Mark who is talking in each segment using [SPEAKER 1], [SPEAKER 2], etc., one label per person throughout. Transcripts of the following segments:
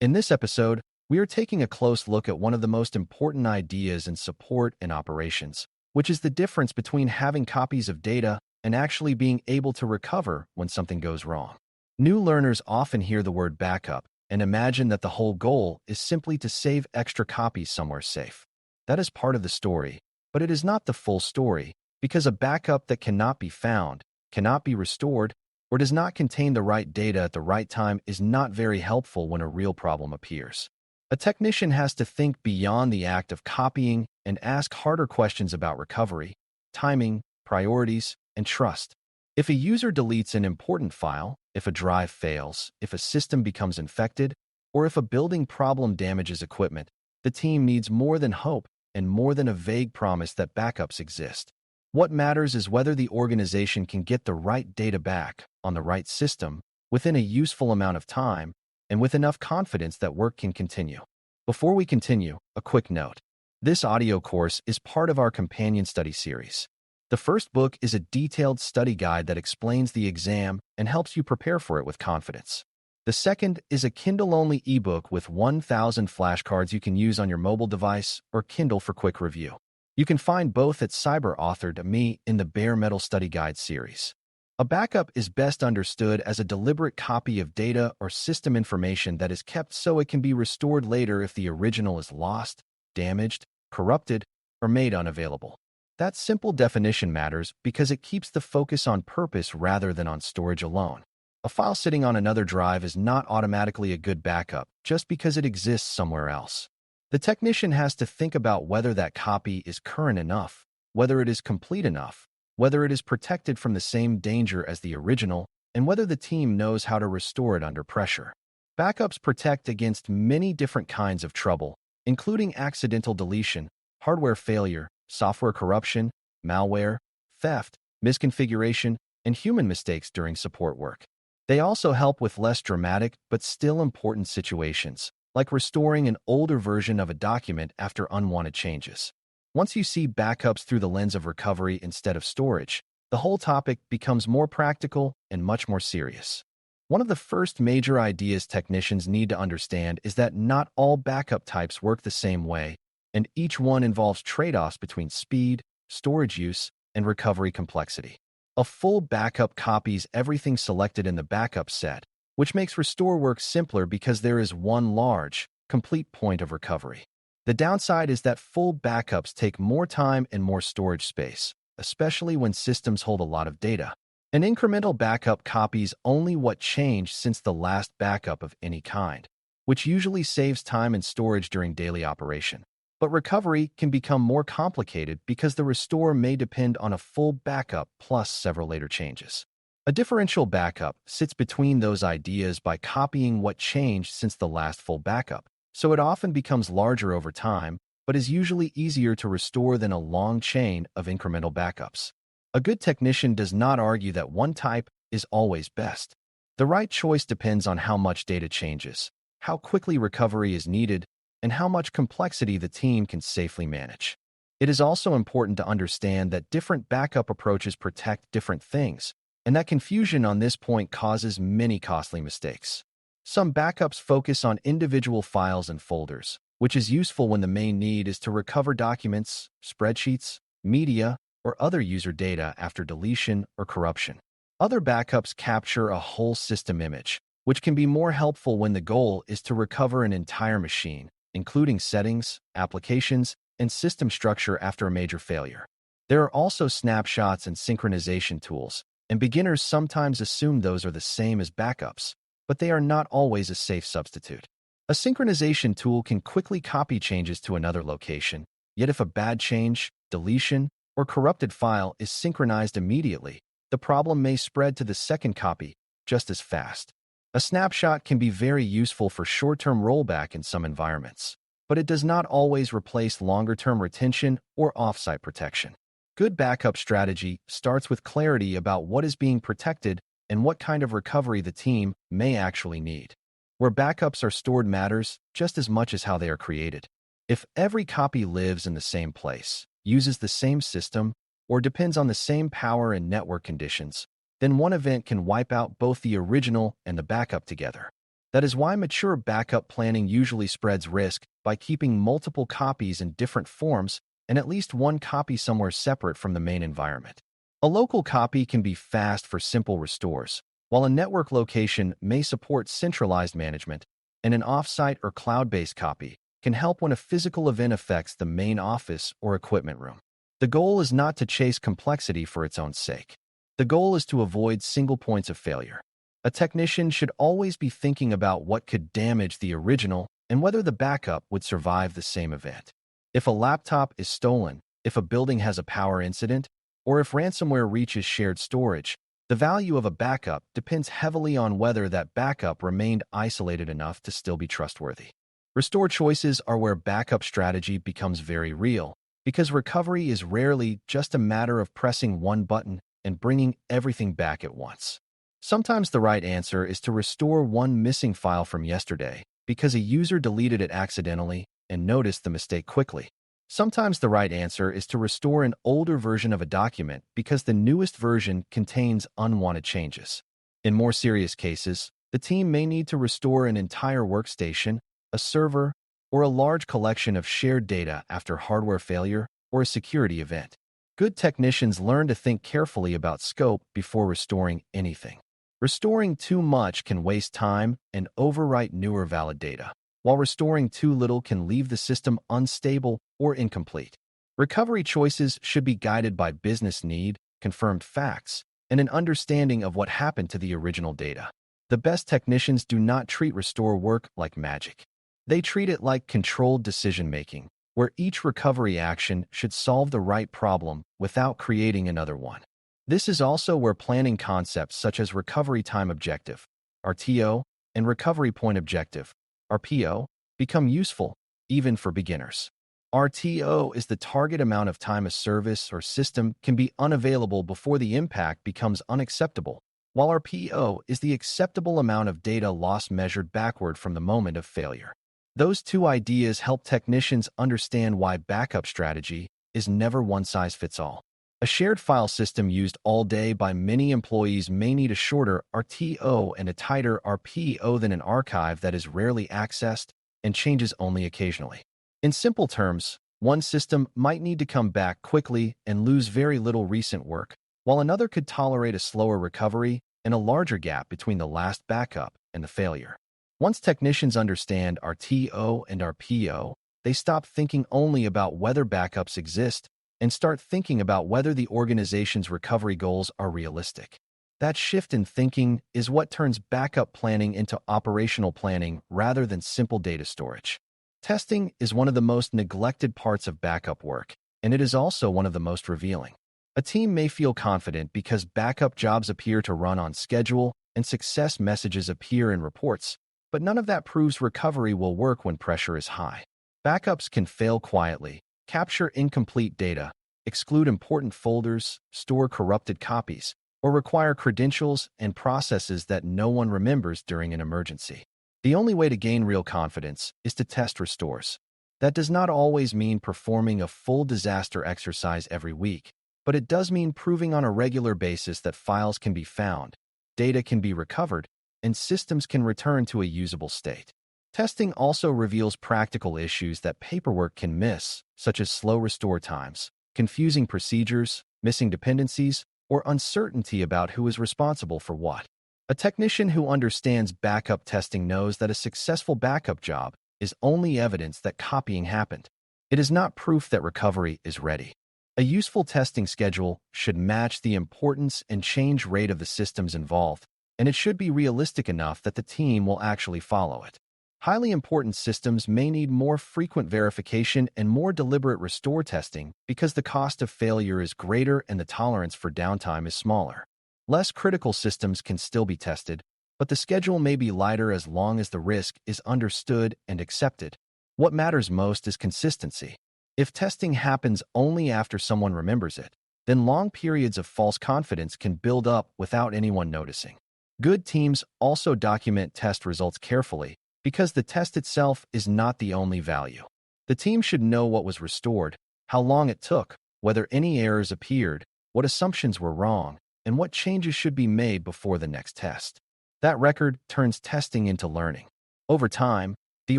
[SPEAKER 1] In this episode, we are taking a close look at one of the most important ideas in support and operations, which is the difference between having copies of data and actually being able to recover when something goes wrong. New learners often hear the word backup and imagine that the whole goal is simply to save extra copies somewhere safe. That is part of the story, but it is not the full story, because a backup that cannot be found, cannot be restored, or does not contain the right data at the right time is not very helpful when a real problem appears. A technician has to think beyond the act of copying and ask harder questions about recovery, timing, priorities, and trust. If a user deletes an important file, if a drive fails, if a system becomes infected, or if a building problem damages equipment, the team needs more than hope and more than a vague promise that backups exist. What matters is whether the organization can get the right data back on the right system within a useful amount of time and with enough confidence that work can continue. Before we continue, a quick note. This audio course is part of our companion study series. The first book is a detailed study guide that explains the exam and helps you prepare for it with confidence. The second is a Kindle-only ebook with 1,000 flashcards you can use on your mobile device or Kindle for quick review. You can find both at Cyber.Me in the Bare Metal Study Guide series. A backup is best understood as a deliberate copy of data or system information that is kept so it can be restored later if the original is lost, damaged, corrupted, or made unavailable. That simple definition matters because it keeps the focus on purpose rather than on storage alone. A file sitting on another drive is not automatically a good backup just because it exists somewhere else. The technician has to think about whether that copy is current enough, whether it is complete enough, whether it is protected from the same danger as the original, and whether the team knows how to restore it under pressure. Backups protect against many different kinds of trouble, including accidental deletion, hardware failure, software corruption, malware, theft, misconfiguration, and human mistakes during support work. They also help with less dramatic but still important situations, like restoring an older version of a document after unwanted changes. Once you see backups through the lens of recovery instead of storage, the whole topic becomes more practical and much more serious. One of the first major ideas technicians need to understand is that not all backup types work the same way, and each one involves trade-offs between speed, storage use, and recovery complexity. A full backup copies everything selected in the backup set, which makes restore work simpler because there is one large, complete point of recovery. The downside is that full backups take more time and more storage space, especially when systems hold a lot of data. An incremental backup copies only what changed since the last backup of any kind, which usually saves time and storage during daily operation. But recovery can become more complicated because the restore may depend on a full backup plus several later changes. A differential backup sits between those ideas by copying what changed since the last full backup, so it often becomes larger over time, but is usually easier to restore than a long chain of incremental backups. A good technician does not argue that one type is always best. The right choice depends on how much data changes, how quickly recovery is needed, and how much complexity the team can safely manage. It is also important to understand that different backup approaches protect different things, and that confusion on this point causes many costly mistakes. Some backups focus on individual files and folders, which is useful when the main need is to recover documents, spreadsheets, media, or other user data after deletion or corruption. Other backups capture a whole system image, which can be more helpful when the goal is to recover an entire machine, including settings, applications, and system structure after a major failure. There are also snapshots and synchronization tools, and beginners sometimes assume those are the same as backups, but they are not always a safe substitute. A synchronization tool can quickly copy changes to another location, yet if a bad change, deletion, or corrupted file is synchronized immediately, the problem may spread to the second copy just as fast. A snapshot can be very useful for short-term rollback in some environments, but it does not always replace longer-term retention or off-site protection. Good backup strategy starts with clarity about what is being protected and what kind of recovery the team may actually need. Where backups are stored matters just as much as how they are created. If every copy lives in the same place, uses the same system, or depends on the same power and network conditions, then one event can wipe out both the original and the backup together. That is why mature backup planning usually spreads risk by keeping multiple copies in different forms and at least one copy somewhere separate from the main environment. A local copy can be fast for simple restores, while a network location may support centralized management, and an offsite or cloud-based copy can help when a physical event affects the main office or equipment room. The goal is not to chase complexity for its own sake. The goal is to avoid single points of failure. A technician should always be thinking about what could damage the original and whether the backup would survive the same event. If a laptop is stolen, if a building has a power incident, or if ransomware reaches shared storage, the value of a backup depends heavily on whether that backup remained isolated enough to still be trustworthy. Restore choices are where backup strategy becomes very real, because recovery is rarely just a matter of pressing one button and bringing everything back at once. Sometimes the right answer is to restore one missing file from yesterday because a user deleted it accidentally and noticed the mistake quickly. Sometimes the right answer is to restore an older version of a document because the newest version contains unwanted changes. In more serious cases, the team may need to restore an entire workstation, a server, or a large collection of shared data after hardware failure or a security event. Good technicians learn to think carefully about scope before restoring anything. Restoring too much can waste time and overwrite newer valid data, while restoring too little can leave the system unstable or incomplete. Recovery choices should be guided by business need, confirmed facts, and an understanding of what happened to the original data. The best technicians do not treat restore work like magic. They treat it like controlled decision-making, where each recovery action should solve the right problem without creating another one. This is also where planning concepts such as recovery time objective, RTO, and recovery point objective, RPO, become useful, even for beginners. RTO is the target amount of time a service or system can be unavailable before the impact becomes unacceptable, while RPO is the acceptable amount of data loss measured backward from the moment of failure. Those two ideas help technicians understand why backup strategy is never one-size-fits-all. A shared file system used all day by many employees may need a shorter RTO and a tighter RPO than an archive that is rarely accessed and changes only occasionally. In simple terms, one system might need to come back quickly and lose very little recent work, while another could tolerate a slower recovery and a larger gap between the last backup and the failure. Once technicians understand RTO and RPO, they stop thinking only about whether backups exist and start thinking about whether the organization's recovery goals are realistic. That shift in thinking is what turns backup planning into operational planning rather than simple data storage. Testing is one of the most neglected parts of backup work, and it is also one of the most revealing. A team may feel confident because backup jobs appear to run on schedule and success messages appear in reports, but none of that proves recovery will work when pressure is high. Backups can fail quietly, capture incomplete data, exclude important folders, store corrupted copies, or require credentials and processes that no one remembers during an emergency. The only way to gain real confidence is to test restores. That does not always mean performing a full disaster exercise every week, but it does mean proving on a regular basis that files can be found, data can be recovered, and systems can return to a usable state. Testing also reveals practical issues that paperwork can miss, such as slow restore times, confusing procedures, missing dependencies, or uncertainty about who is responsible for what. A technician who understands backup testing knows that a successful backup job is only evidence that copying happened. It is not proof that recovery is ready. A useful testing schedule should match the importance and change rate of the systems involved, and it should be realistic enough that the team will actually follow it. Highly important systems may need more frequent verification and more deliberate restore testing because the cost of failure is greater and the tolerance for downtime is smaller. Less critical systems can still be tested, but the schedule may be lighter as long as the risk is understood and accepted. What matters most is consistency. If testing happens only after someone remembers it, then long periods of false confidence can build up without anyone noticing. Good teams also document test results carefully, because the test itself is not the only value. The team should know what was restored, how long it took, whether any errors appeared, what assumptions were wrong, and what changes should be made before the next test. That record turns testing into learning. Over time, the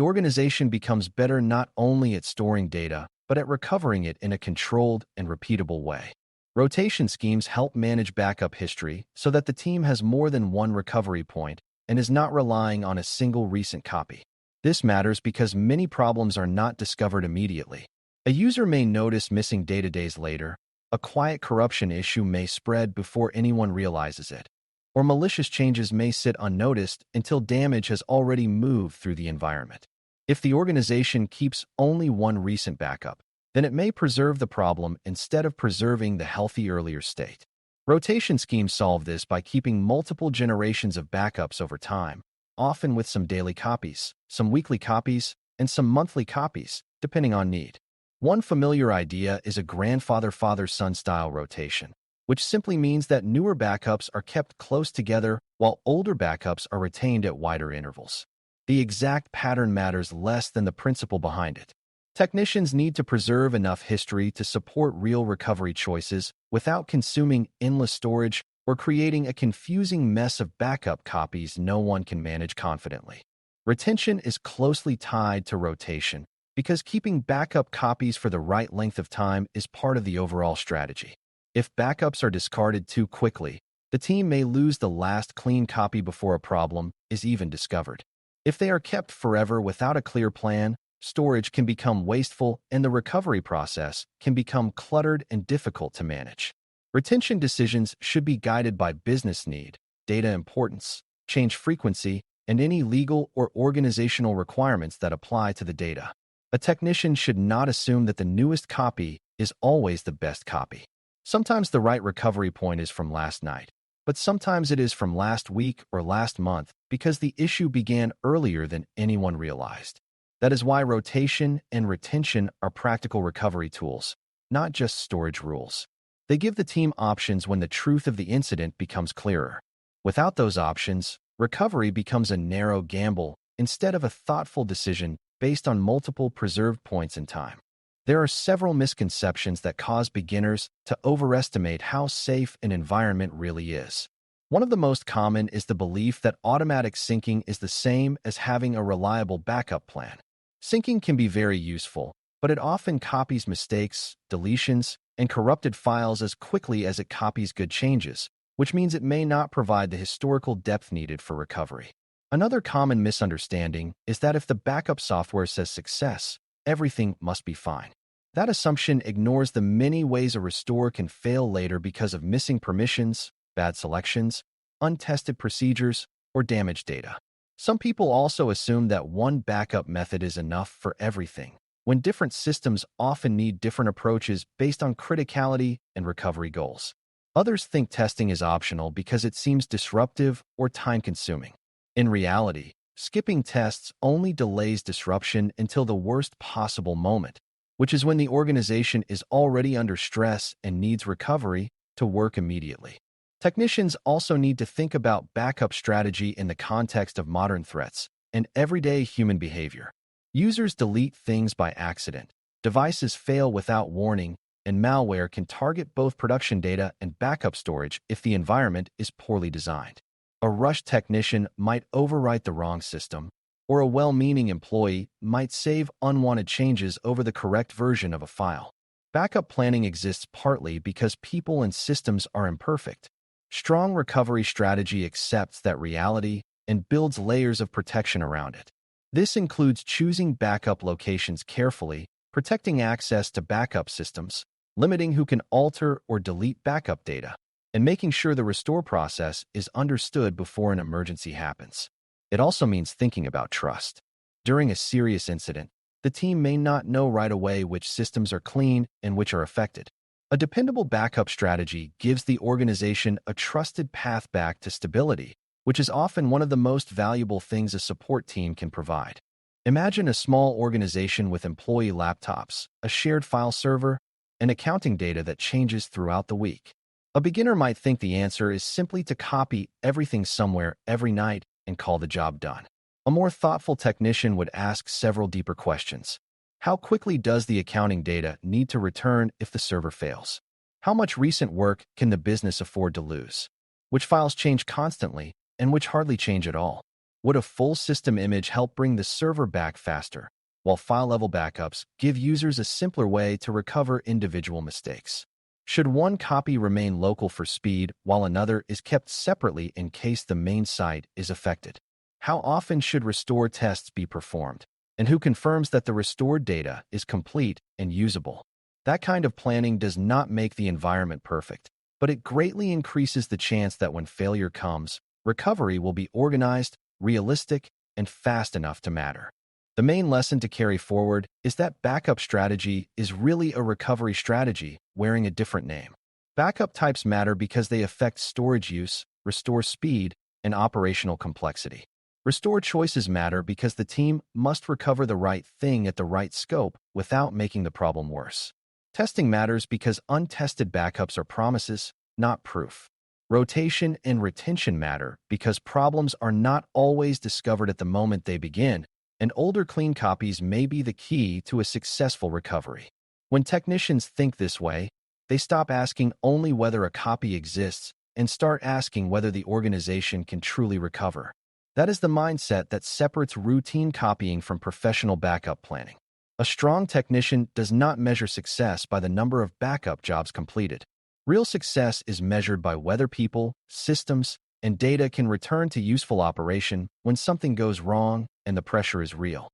[SPEAKER 1] organization becomes better not only at storing data, but at recovering it in a controlled and repeatable way. Rotation schemes help manage backup history so that the team has more than one recovery point and is not relying on a single recent copy. This matters because many problems are not discovered immediately. A user may notice missing data days later, a quiet corruption issue may spread before anyone realizes it, or malicious changes may sit unnoticed until damage has already moved through the environment. If the organization keeps only one recent backup, then it may preserve the problem instead of preserving the healthy earlier state. Rotation schemes solve this by keeping multiple generations of backups over time, often with some daily copies, some weekly copies, and some monthly copies, depending on need. One familiar idea is a grandfather-father-son style rotation, which simply means that newer backups are kept close together while older backups are retained at wider intervals. The exact pattern matters less than the principle behind it. Technicians need to preserve enough history to support real recovery choices without consuming endless storage or creating a confusing mess of backup copies no one can manage confidently. Retention is closely tied to rotation because keeping backup copies for the right length of time is part of the overall strategy. If backups are discarded too quickly, the team may lose the last clean copy before a problem is even discovered. If they are kept forever without a clear plan, storage can become wasteful and the recovery process can become cluttered and difficult to manage. Retention decisions should be guided by business need, data importance, change frequency, and any legal or organizational requirements that apply to the data. A technician should not assume that the newest copy is always the best copy. Sometimes the right recovery point is from last night, but sometimes it is from last week or last month because the issue began earlier than anyone realized. That is why rotation and retention are practical recovery tools, not just storage rules. They give the team options when the truth of the incident becomes clearer. Without those options, recovery becomes a narrow gamble instead of a thoughtful decision based on multiple preserved points in time. There are several misconceptions that cause beginners to overestimate how safe an environment really is. One of the most common is the belief that automatic syncing is the same as having a reliable backup plan. Syncing can be very useful, but it often copies mistakes, deletions, and corrupted files as quickly as it copies good changes, which means it may not provide the historical depth needed for recovery. Another common misunderstanding is that if the backup software says success, everything must be fine. That assumption ignores the many ways a restore can fail later because of missing permissions, bad selections, untested procedures, or damaged data. Some people also assume that one backup method is enough for everything, when different systems often need different approaches based on criticality and recovery goals. Others think testing is optional because it seems disruptive or time-consuming. In reality, skipping tests only delays disruption until the worst possible moment, which is when the organization is already under stress and needs recovery to work immediately. Technicians also need to think about backup strategy in the context of modern threats and everyday human behavior. Users delete things by accident, devices fail without warning, and malware can target both production data and backup storage if the environment is poorly designed. A rushed technician might overwrite the wrong system, or a well-meaning employee might save unwanted changes over the correct version of a file. Backup planning exists partly because people and systems are imperfect. Strong recovery strategy accepts that reality and builds layers of protection around it. This includes choosing backup locations carefully, protecting access to backup systems, limiting who can alter or delete backup data, and making sure the restore process is understood before an emergency happens. It also means thinking about trust. During a serious incident, the team may not know right away which systems are clean and which are affected. A dependable backup strategy gives the organization a trusted path back to stability, which is often one of the most valuable things a support team can provide. Imagine a small organization with employee laptops, a shared file server, and accounting data that changes throughout the week. A beginner might think the answer is simply to copy everything somewhere every night and call the job done. A more thoughtful technician would ask several deeper questions. How quickly does the accounting data need to return if the server fails? How much recent work can the business afford to lose? Which files change constantly, and which hardly change at all. Would a full system image help bring the server back faster, while file-level backups give users a simpler way to recover individual mistakes? Should one copy remain local for speed while another is kept separately in case the main site is affected? How often should restore tests be performed? And who confirms that the restored data is complete and usable? That kind of planning does not make the environment perfect, but it greatly increases the chance that when failure comes, recovery will be organized, realistic, and fast enough to matter. The main lesson to carry forward is that backup strategy is really a recovery strategy wearing a different name. Backup types matter because they affect storage use, restore speed, and operational complexity. Restore choices matter because the team must recover the right thing at the right scope without making the problem worse. Testing matters because untested backups are promises, not proof. Rotation and retention matter because problems are not always discovered at the moment they begin, and older clean copies may be the key to a successful recovery. When technicians think this way, they stop asking only whether a copy exists and start asking whether the organization can truly recover. That is the mindset that separates routine copying from professional backup planning. A strong technician does not measure success by the number of backup jobs completed. Real success is measured by whether people, systems, and data can return to useful operation when something goes wrong and the pressure is real.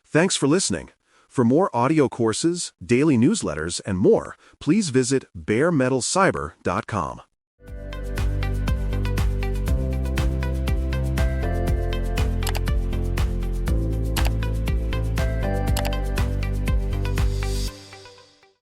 [SPEAKER 2] Thanks for listening. For more audio courses, daily newsletters, and more, please visit DailyCyber.News.